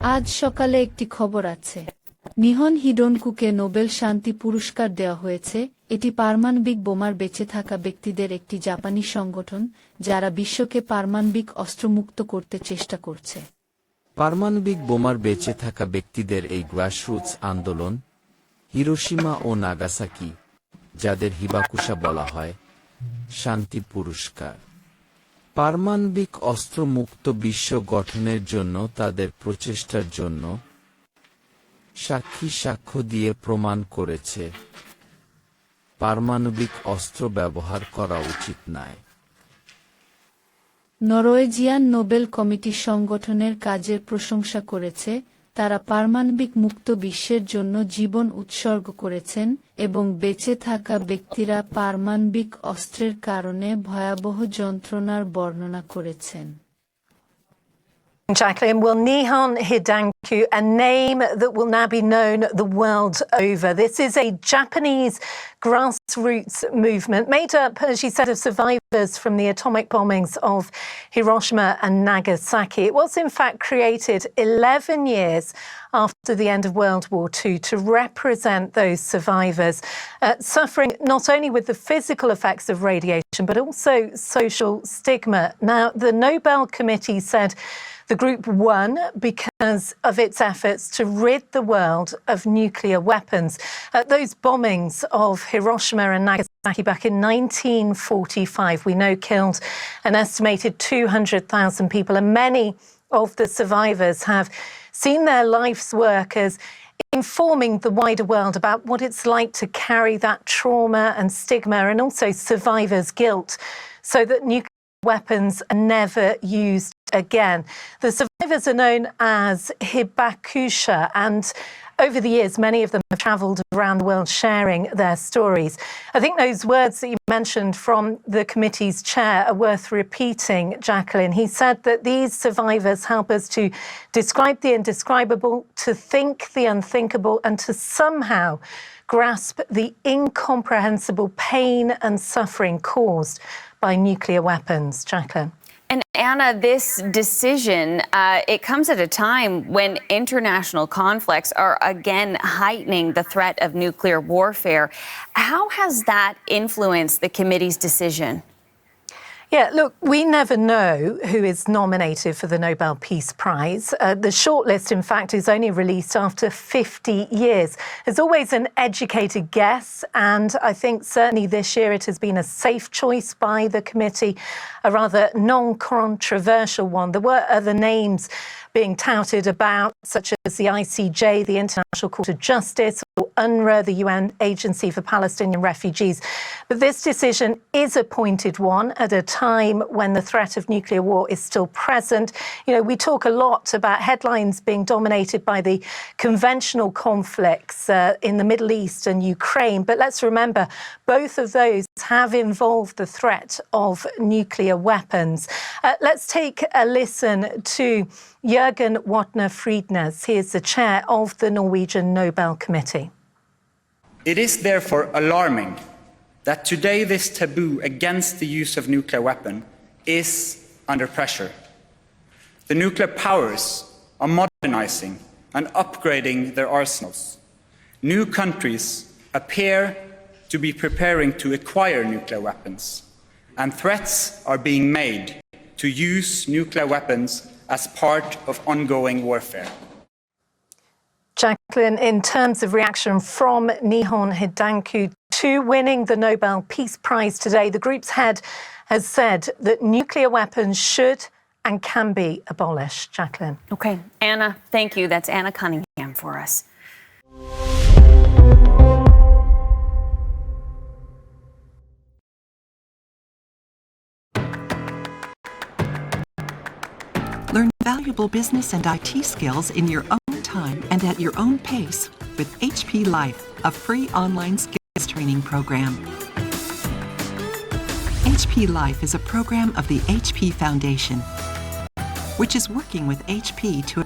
আজ সকালে একটি খবর আছে। নিহন হিডনকুকে নোবেল শান্তি পুরস্কার দেওয়া হয়েছে। এটি পারমাণবিক বোমার বেঁচে থাকা ব্যক্তিদের একটি জাপানি সংগঠন, যারা বিশ্বকে পারমাণবিক অস্ত্রমুক্ত করতে চেষ্টা করছে। পারমাণবিক বোমার বেঁচে থাকা ব্যক্তিদের এই গ্রাসরুটস আন্দোলন, হিরোশিমা ও নাগাসাকি, যাদের হিবাকুশা বলা হয়, শান্তি পুরস্কার। পারমাণবিক অস্ত্রমুক্ত বিশ্ব গঠনের জন্য তাদের প্রচেষ্টার জন্য সাক্ষ্য দিয়ে প্রমাণ করেছে পারমাণবিক অস্ত্র ব্যবহার করা উচিত নয়। নরওয়েজিয়ান নোবেল কমিটি সংগঠনের কাজের প্রশংসা করেছে। তারা পারমাণবিক মুক্ত বিশ্বের জন্য জীবন উৎসর্গ করেছেন এবং বেঁচে থাকা ব্যক্তিরা পারমাণবিক অস্ত্রের কারণে ভয়াবহ যন্ত্রণার বর্ণনা করেছেন। Jacqueline, well, Nihon Hidankyo, a name that will now be known the world over. This is a Japanese grassroots movement made up, as she said, of survivors from the atomic bombings of Hiroshima and Nagasaki. It was, in fact, created 11 years after the end of World War II to represent those survivors suffering not only with the physical effects of radiation, but also social stigma. Now, the Nobel Committee said the group won because of its efforts to rid the world of nuclear weapons. Those bombings of Hiroshima and Nagasaki back in 1945, we know, killed an estimated 200,000 people, and many of the survivors have seen their life's work as informing the wider world about what it's like to carry that trauma and stigma and also survivors' guilt so that nuclear weapons are never used again. The survivors are known as hibakusha, and over the years, many of them have travelled around the world sharing their stories. I think those words that you mentioned from the committee's chair are worth repeating, Jacqueline. He said that these survivors help us to describe the indescribable, to think the unthinkable, and to somehow grasp the incomprehensible pain and suffering caused by nuclear weapons. Jacqueline. And Anna, this decision, it comes at a time when international conflicts are again heightening the threat of nuclear warfare. How has that influenced the committee's decision? Yeah, look, we never know who is nominated for the Nobel Peace Prize. The shortlist, in fact, is only released after 50 years. There's always an educated guess, and I think certainly this year it has been a safe choice by the committee, a rather non-controversial one. There were other names being touted about, such as the ICJ, the International Court of Justice, or UNRWA, the UN Agency for Palestinian Refugees. But this decision is a pointed one at a time when the threat of nuclear war is still present. You know, we talk a lot about headlines being dominated by the conventional conflicts in the Middle East and Ukraine. But let's remember, both of those have involved the threat of nuclear weapons. Let's take a listen to Joergen Watne Frydnes. He is the chair of the Norwegian Nobel Committee. It is therefore alarming that today this taboo against the use of nuclear weapon is under pressure. The nuclear powers are modernizing and upgrading their arsenals. New countries appear to be preparing to acquire nuclear weapons, and threats are being made to use nuclear weapons as part of ongoing warfare. Jacqueline, in terms of reaction from Nihon Hidankyo to winning the Nobel Peace Prize today, the group's head has said that nuclear weapons should and can be abolished. Jacqueline. Okay, Anna, thank you. That's Anna Cunningham for us. Learn valuable business and IT skills in your own time and at your own pace with HP Life, a free online skills training program. HP Life is a program of the HP Foundation, which is working with HP to